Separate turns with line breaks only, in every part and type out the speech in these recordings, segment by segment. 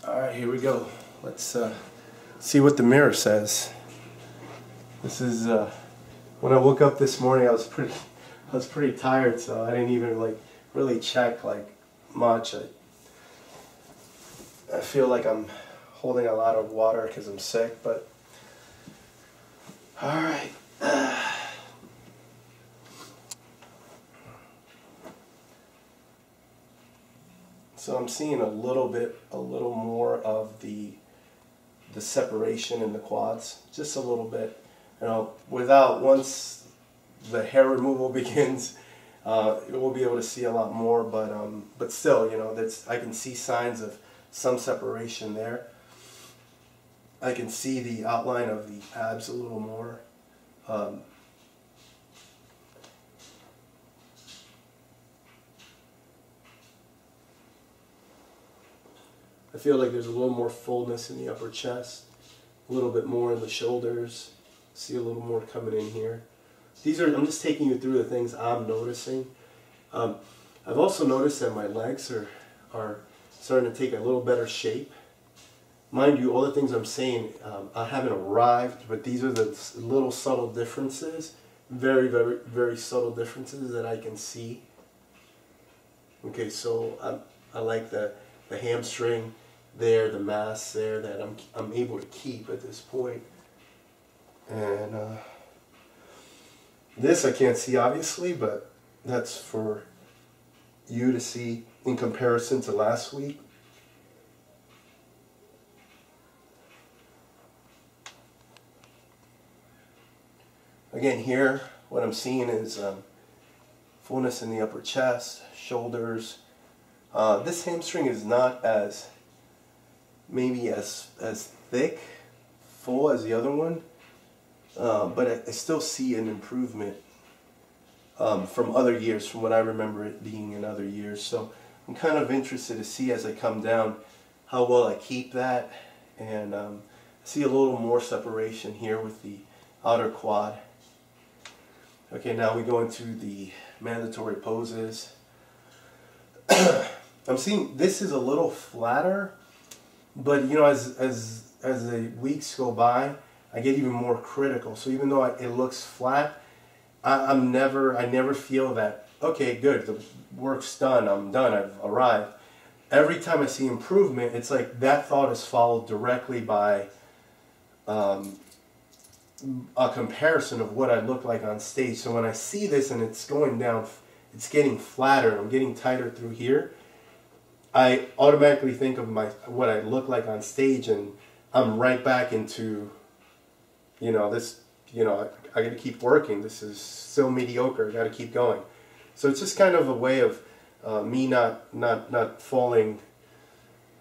Alright, here we go. Let's see what the mirror says. This is when I woke up this morning. I was pretty tired, so I didn't even really check much. I feel like I'm holding a lot of water because I'm sick, but alright. So I'm seeing a little more of the separation in the quads, just a little bit. Once the hair removal begins, we'll be able to see a lot more. But still, I can see signs of some separation there. I can see the outline of the abs a little more. I feel like there's a little more fullness in the upper chest, a little bit more in the shoulders. See a little more coming in here. I'm just taking you through the things I'm noticing. I've also noticed that my legs are starting to take a little better shape. Mind you, all the things I'm saying, I haven't arrived, but these are the little subtle differences, very, very, very subtle differences that I can see. Okay, so I like the hamstring there, the mass there that I'm able to keep at this point. And this I can't see obviously, but that's for you to see in comparison to last week. Again, here what I'm seeing is fullness in the upper chest, shoulders. This hamstring is not as thick, full as the other one, but I still see an improvement from other years, from what I remember it being in other years. So I'm kind of interested to see as I come down how well I keep that, and see a little more separation here with the outer quad. Okay, now we go into the mandatory poses. I'm seeing this is a little flatter, but as the weeks go by, I get even more critical. So even though it looks flat, I never feel that, okay, good, the work's done, I'm done, I've arrived. Every time I see improvement, it's like that thought is followed directly by a comparison of what I look like on stage. So when I see this and it's going down, it's getting flatter, and I'm getting tighter through here, I automatically think of what I look like on stage, and I'm right back into, this, I got to keep working. This is still mediocre. I got to keep going. So it's just kind of a way of me not falling,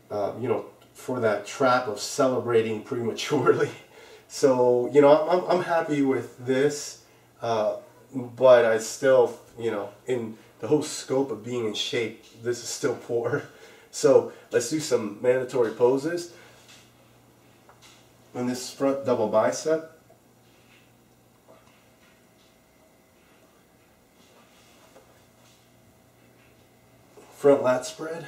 for that trap of celebrating prematurely. So I'm happy with this, but I still, in the whole scope of being in shape, this is still poor. So let's do some mandatory poses. On this front double bicep. Front lat spread.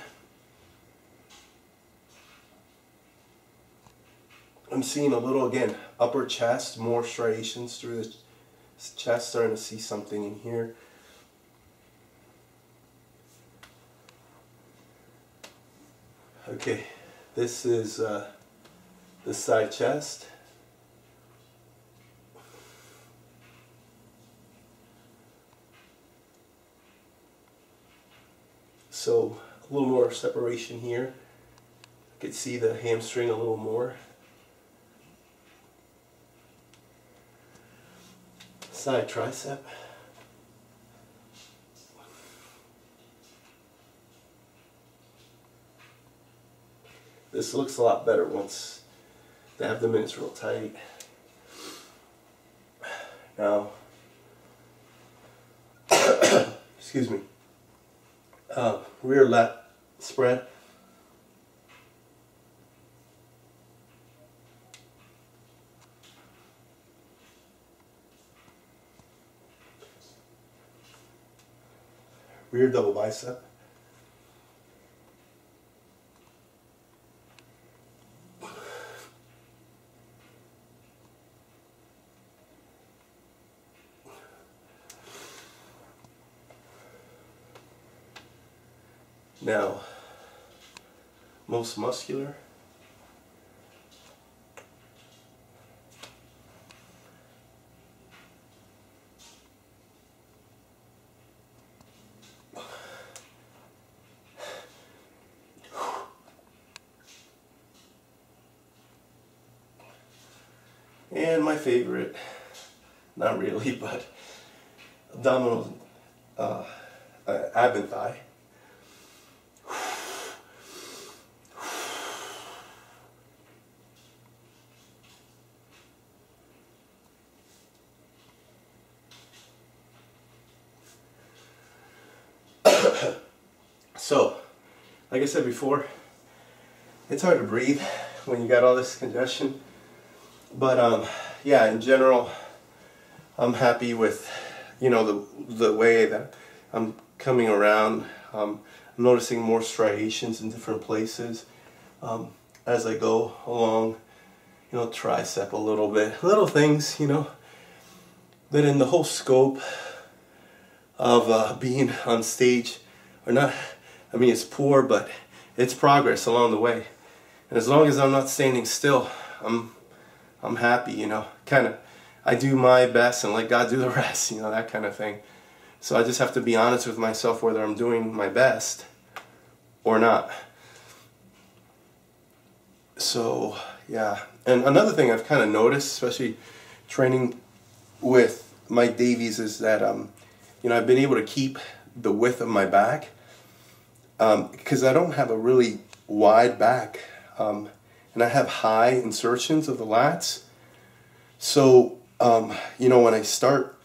I'm seeing a little, again, upper chest, more striations through the chest, starting to see something in here. Okay, this is the side chest. So a little more separation here. You can see the hamstring a little more. Side tricep. This looks a lot better once the abdomen is real tight. Now, excuse me, rear lat spread. Rear double bicep. Now, most muscular. And my favorite, not really, but abdominal, ab and thigh. So, like I said before, it's hard to breathe when you got all this congestion. But yeah, in general, I'm happy with, you know, the way that I'm coming around. I'm noticing more striations in different places as I go along. You know, tricep a little bit, little things, you know. But in the whole scope of being on stage, or not, I mean, it's poor, but it's progress along the way. And as long as I'm not standing still, I'm happy, you know. Kind of, I do my best and let God do the rest, you know, that kind of thing. So I just have to be honest with myself whether I'm doing my best or not. So, yeah. And another thing I've kind of noticed, especially training with Mike Davies, is that, you know, I've been able to keep the width of my back because I don't have a really wide back. And I have high insertions of the lats. So, you know, when I start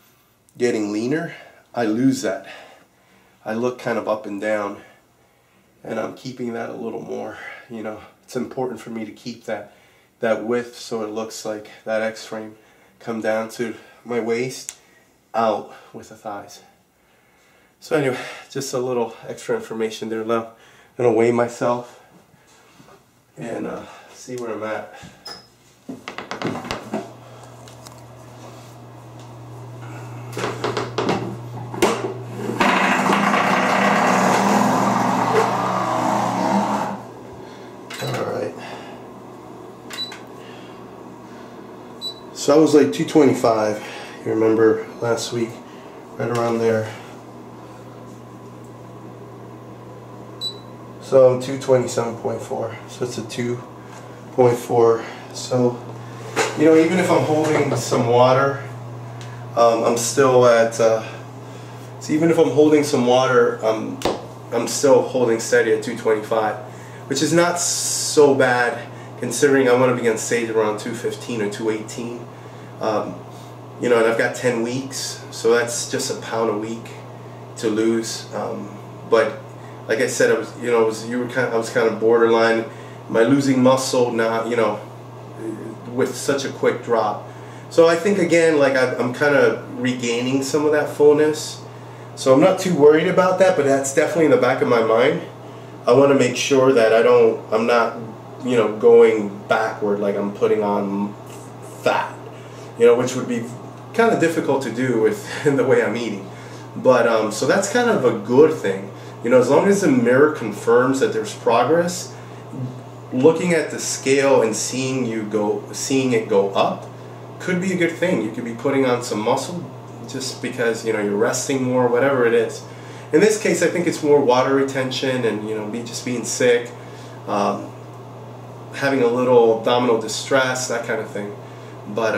getting leaner, I lose that. I look kind of up and down, and I'm keeping that a little more, you know. It's important for me to keep that width so it looks like that X-frame come down to my waist, out with the thighs. So anyway, just a little extra information there. Now, I'm gonna weigh myself and see where I'm at. Alright. So I was like 225, you remember last week, right around there. So I'm 227.4, so it's a 2.4. So, you know, even if I'm holding some water, I'm still at, so even if I'm holding some water, I'm still holding steady at 225, which is not so bad considering I want to be on stage around 215 or 218. You know, and I've got 10 weeks, so that's just a pound a week to lose. But like I said, I was kind of borderline. Am I losing muscle now? You know, with such a quick drop. So I think again, like I'm kind of regaining some of that fullness. So I'm not too worried about that, but that's definitely in the back of my mind. I want to make sure that I'm not, you know, going backward, like I'm putting on fat, you know, which would be kind of difficult to do with the way I'm eating. But so that's kind of a good thing. You know, as long as the mirror confirms that there's progress, looking at the scale and seeing it go up could be a good thing. You could be putting on some muscle just because, you know, you're resting more, whatever it is. In this case, I think it's more water retention and, you know, just being sick, having a little abdominal distress, that kind of thing. But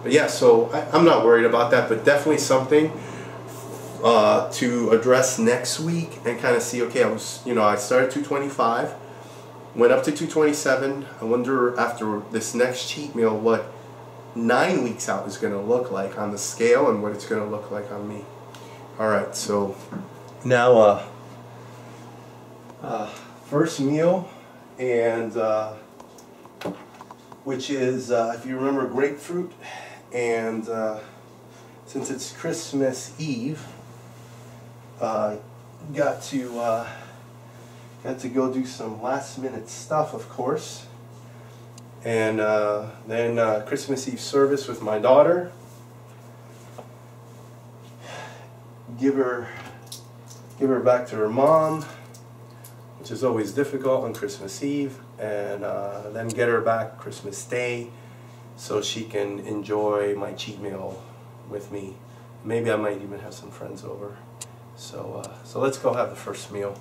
yeah, so I'm not worried about that, but definitely something to address next week and kind of see, okay, I started 225, went up to 227. I wonder after this next cheat meal what 9 weeks out is going to look like on the scale and what it's going to look like on me. Alright, so now first meal, and which is, if you remember, grapefruit, and since it's Christmas Eve, got to go do some last minute stuff, of course, and then Christmas Eve service with my daughter. Give her back to her mom. which is always difficult on Christmas Eve, and then get her back Christmas Day so she can enjoy my cheat meal with me. Maybe I might even have some friends over. So let's go have the first meal.